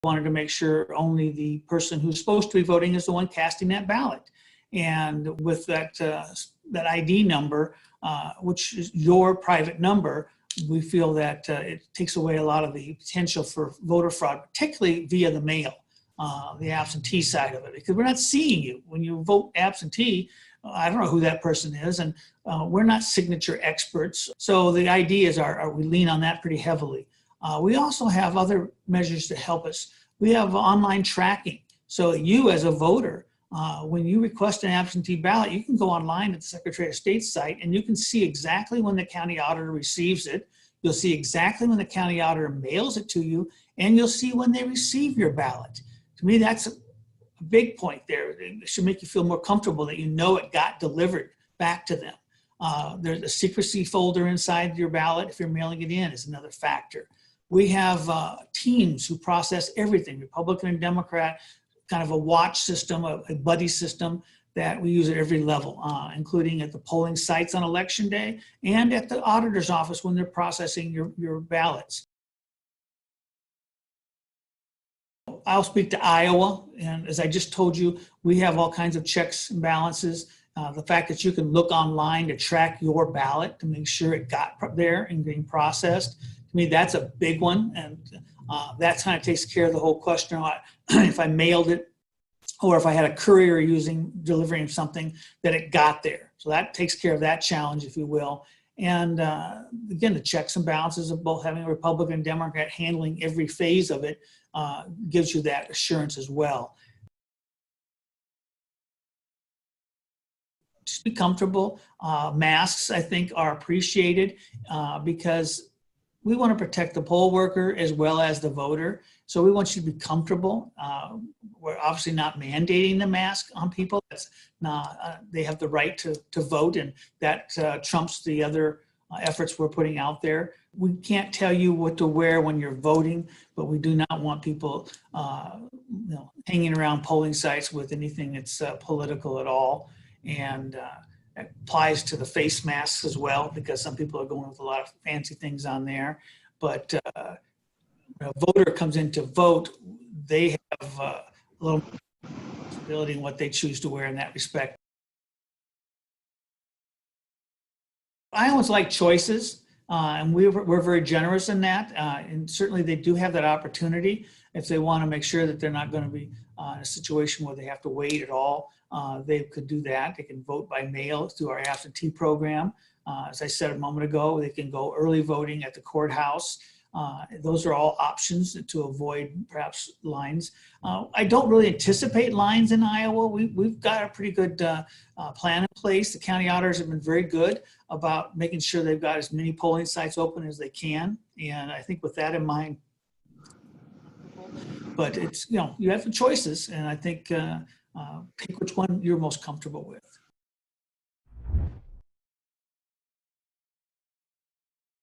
wanted to make sure only the person who's supposed to be voting is the one casting that ballot. And with that ID number, which is your private number, we feel that it takes away a lot of the potential for voter fraud, particularly via the mail, the absentee side of it, because we're not seeing you. When you vote absentee, I don't know who that person is, and we're not signature experts. So the ID is we lean on that pretty heavily. We also have other measures to help us. We have online tracking. So you as a voter, when you request an absentee ballot, you can go online at the Secretary of State's site and you can see exactly when the county auditor receives it. You'll see exactly when the county auditor mails it to you, and you'll see when they receive your ballot. To me, that's a big point there. It should make you feel more comfortable that you know it got delivered back to them. There's a secrecy folder inside your ballot if you're mailing it in is another factor. We have teams who process everything, Republican and Democrat, kind of a watch system, a buddy system that we use at every level, including at the polling sites on election day and at the auditor's office when they're processing your ballots. I'll speak to Iowa, and as I just told you, we have all kinds of checks and balances. The fact that you can look online to track your ballot to make sure it got there and being processed, to me, that's a big one, and that kind of takes care of the whole question about if I mailed it or if I had a courier delivering something, that it got there. So that takes care of that challenge, if you will. And again, the checks and balances of both having a Republican and Democrat handling every phase of it gives you that assurance as well. Just be comfortable. Masks, I think, are appreciated because we want to protect the poll worker as well as the voter. So we want you to be comfortable. We're obviously not mandating the mask on people. That's not, they have the right to vote, and that trumps the other efforts we're putting out there. We can't tell you what to wear when you're voting, but we do not want people hanging around polling sites with anything that's political at all. And it applies to the face masks as well, because some people are going with a lot of fancy things on there. But when a voter comes in to vote, they have a little responsibility in what they choose to wear in that respect. Iowans like choices, and we're very generous in that. And certainly they do have that opportunity if they want to make sure that they're not going to be in a situation where they have to wait at all. They could do that. They can vote by mail through our absentee program. As I said a moment ago, they can go early voting at the courthouse. Those are all options to avoid perhaps lines. I don't really anticipate lines in Iowa. We've got a pretty good plan in place. The county auditors have been very good about making sure they've got as many polling sites open as they can. And I think with that in mind, but it's, you have the choices, and I think pick which one you're most comfortable with.